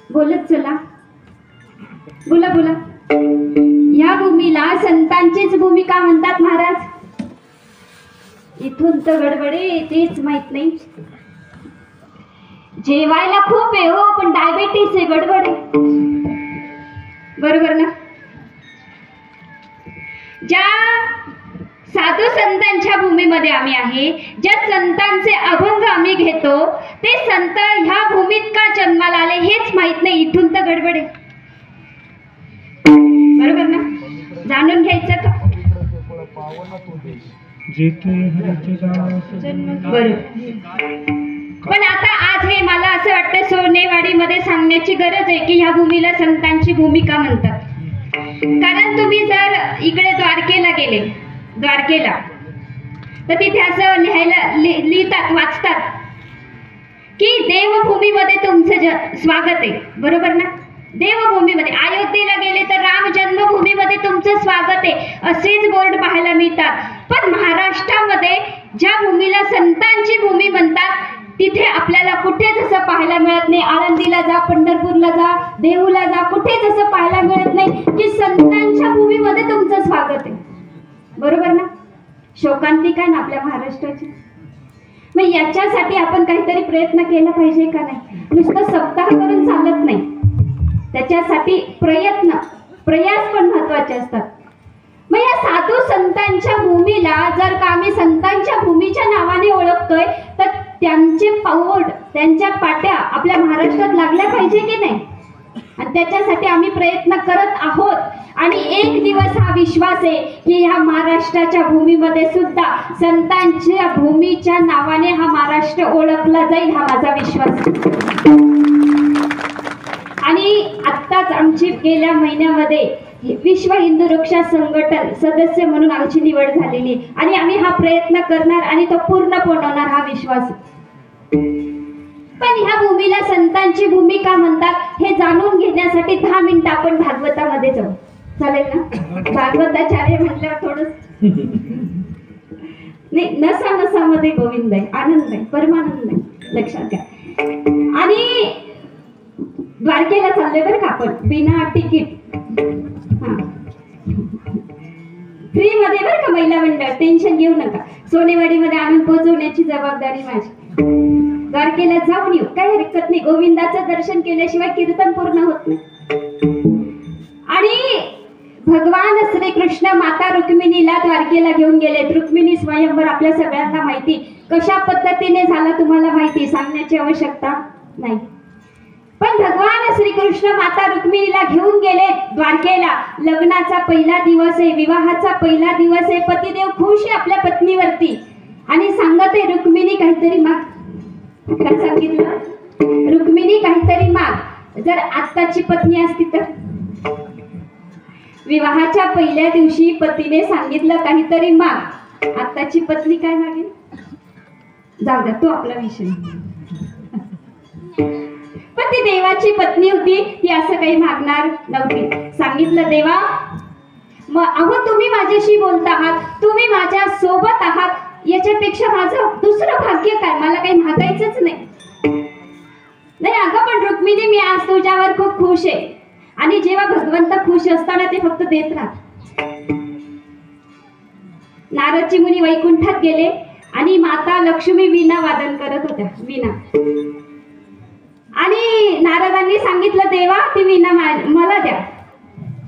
बोलत चला. बोला बोला. या भूमीला संतांचीच भूमी का म्हणतात महाराज? इथून तर गडबडे तेच माहित नाही. जेवायला खूप आहे हो, पण डायबेटीस आहे, गडबड आहे. बरोबर ना? ज्या साधू संतांच्या भूमीमध्ये आम्ही आहे, ज्या संतांचे अभंग आम्ही घेतो, ते संत ह्या भूमीत का जन्माला आले हेच माहित नाही. इथून तर गडबड आहे. बरोबर ना? जाणून घ्यायचं का? बरोबर. पण आता आज हे मला असं वाटतं सोनेवाडीमध्ये सांगण्याची गरज आहे की ह्या भूमीला संतांची भूमिका म्हणतात. कारण तुम्ही जर इकडे द्वारकेला गेले, द्वारकेला, तर तिथे असं लिहितात, वाचतात की देवभूमीमध्ये तुमचं स्वागत आहे. बरोबर ना? देवभूमीमध्ये. अयोध्येला गेले तर राम जन्मभूमीमध्ये तुमचं स्वागत आहे असेच बोर्ड पाहायला मिळतात. पण महाराष्ट्रामध्ये ज्या भूमीला संतांची भूमी म्हणतात तिथे आपल्याला कुठेच असं पाहायला मिळत नाही. आळंदीला जा, पंढरपूरला जा, देहूला जा, कुठेच असं पाहायला मिळत नाही की संतांच्या भूमीमध्ये तुमचं स्वागत आहे. बरोबर ना? शोकांतिका आहे ना आपल्या महाराष्ट्राची. मग याच्यासाठी आपण काहीतरी प्रयत्न केला पाहिजे का नाही? नुसतं सप्ताह करून चालत नाही. त्याच्यासाठी प्रयास पण महत्वाचे असतात. मग या साधू संतांच्या भूमीला जर का आम्ही संतांच्या भूमीच्या नावाने ओळखतोय तर त्यांचे पाऊल, त्यांच्या पाट्या आपल्या महाराष्ट्रात लागल्या पाहिजे की नाही? आणि त्याच्यासाठी आम्ही प्रयत्न करत आहोत. आणि एक दिवस हा विश्वास आहे की ह्या महाराष्ट्राच्या भूमीमध्ये सुद्धा संतांच्या भूमीच्या नावाने हा महाराष्ट्र ओळखला जाईल, हा माझा विश्वास. आणि आत्ताच आमची गेल्या महिन्यामध्ये विश्व हिंदू रक्षा संघटन सदस्य म्हणून आमची निवड झालेली आणि आम्ही हा प्रयत्न करणार आणि तो पूर्ण बनवणार, हा विश्वास. पण ह्या भूमीला संतांची भूमिका म्हणतात हे जाणून घेण्यासाठी 10 मिनिटं आपण भागवतामध्ये जाऊ. चालेल ना? भागवताचार्य म्हटल्यावर थोडं नाही, नसामध्ये गोविंद आहे, आनंद आहे, परमानंद आहे, लक्षात घ्या. आणि द्वारकेला चाललोय बरं का आपण, बिना तिकीट, फ्री मध्ये बरं का महिला मंडळ. टेन्शन घेऊ नका. सोनेवाडीमध्ये आणून पोहोचवण्याची जबाबदारी माझी. द्वारकेला जाऊन येऊ, काही हरकत नाही. गोविंदाचं दर्शन केल्याशिवाय कीर्तन पूर्ण होत नाही. आणि भगवान श्रीकृष्ण माता रुक्मिणीला द्वारकेला घेऊन गेले. रुक्मिणी स्वयंवर आपल्या सगळ्यांना माहिती. कशा पद्धतीने झाला तुम्हाला माहिती, सांगण्याची आवश्यकता नाही. पण भगवान श्रीकृष्ण माता रुक्मिणीला घेऊन गेले द्वारकेला. लग्नाचा पहिला दिवस आहे, विवाहाचा पहिला दिवस आहे. पतिदेव खुश आहे आपल्या पत्नीवरती आणि सांगत आहे रुक्मिणी काहीतरी माग. काय सांगितलं? रुक्मिणी काहीतरी माग. जर आत्ताची पत्नी असती तर विवाहाच्या पहिल्या दिवशी पतीने सांगितलं काहीतरी माग, आत्ताची पत्नी काय मागेल? जाऊ द्या, तो आपला विषय. पण ती देवाची पत्नी होती, ती असं काही मागणार नव्हती. सांगितलं देवा, अहो तुम्ही माझ्याशी बोलता आहात, तुम्ही माझ्या सोबत आहात, याच्यापेक्षा माझं दुसरं भाग्य काय? मला काही मागायचंच नाही. नाही अगं पण रुक्मिणी, मी आज तुझ्यावर खूप खुश आहे. आणि जेव्हा भगवंत खुश असताना ते फक्त देत राहत. नारदजी मुनी वैकुंठात गेले आणि माता लक्ष्मी वीणा वादन करत होत्या, वीणा. आणि नारदांनी सांगितलं देवा ती वीणा मला द्या.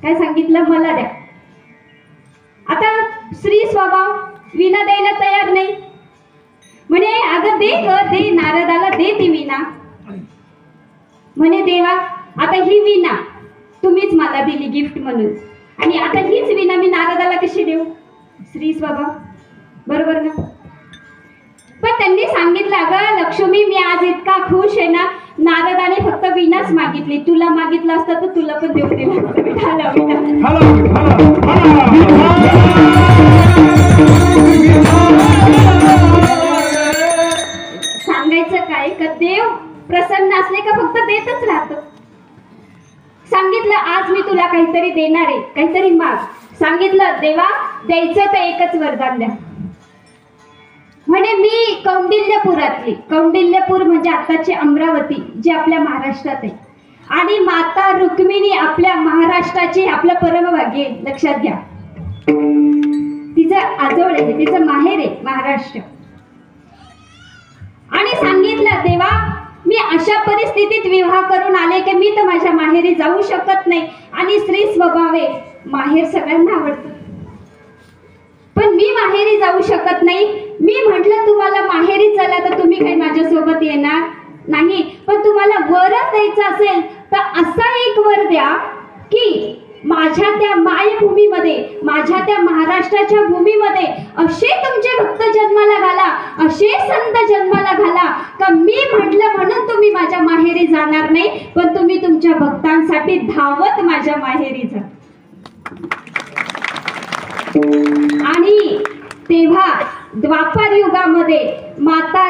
काय सांगितलं? मला द्या. आता स्त्री स्वभाव, वीणा द्यायला तयार नाही. म्हणे अगं दे ग, दे, नारदाला दे ती वीणा. म्हणे देवा आता ही वीणा तुम्हीच मला दिली गिफ्ट म्हणून, आणि आता हीच वीणा मी नारदाला कशी देऊ? स्त्री स्वभाव, बरोबर ना? पण त्यांनी सांगितलं अगं लक्ष्मी, मी आज इतका खुश आहे ना, नारदाने फक्त वीणाच मागितली, तुला मागितलं असतं तर तुला पण देऊ दिला. सांगायचं काय का देव प्रसन्न असले का फक्त देतच राहतो. सांगितलं आज मी तुला काहीतरी देणार आहे, काहीतरी माग. सांगितलं देवा द्यायचं तर एकच वरदान द्या. म्हणे मी कौंडिल्यपुरातली, कौंडिल्यपूर म्हणजे आताची अमरावती जी आपल्या महाराष्ट्रात आहे, आणि माता रुक्मिणी आपल्या महाराष्ट्राचे आपलं परमभाग्य आहे, लक्षात घ्या. तिचं आजोळ आहे, तिचं माहेर आहे महाराष्ट्र. आणि सांगितलं तेव्हा मी अशा परिस्थितीत विवाह करून आले की मी तर माझ्या माहेरी जाऊ शकत नाही. आणि स्त्री स्वभावे माहेर सगळ्यांना आवडतं, पण मी माहेरी जाऊ शकत नाही. मी म्हटलं तुम्हाला माहेरी चला तर तुम्ही काही माझ्यासोबत येणार नाही, पण तुम्हाला वरच द्यायचं असेल तर असा एक वर द्या की माझ्या त्या मायभूमीमध्ये, माझ्या त्या महाराष्ट्राच्या भूमीमध्ये असे तुमचे भक्त जन्माला घाला, असे संत जन्माला घाला का मी म्हटलं म्हणून तुम्ही माझ्या माहेरी जाणार नाही, पण तुम्ही तुमच्या भक्तांसाठी धावत माझ्या माहेरी जा. आणि तेव्हा द्वापार युगामध्ये माता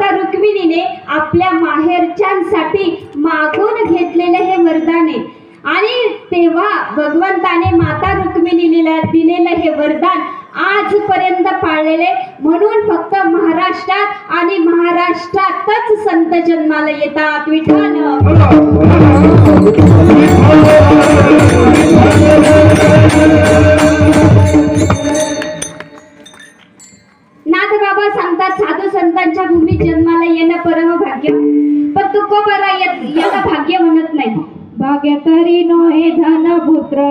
रुक्मिणीने आपल्या माहेरच्यांसाठी मागून घेतलेले हे वरदान आहे. आणि तेव्हा भगवंताने माता रुक्मिणीला दिलेलं हे वरदान आजपर्यंत पाळलेले, म्हणून फक्त महाराष्ट्रात आणि महाराष्ट्रातच संत जन्माला येतात. विठ्ठल नाथ बाबा सांगतात साधू संतांच्या भूमीत जन्माला येणं परम भाग्य, पण तुकोबरा याला भाग्य म्हणत नाही. भाग्य तरी नो हे धन पुत्र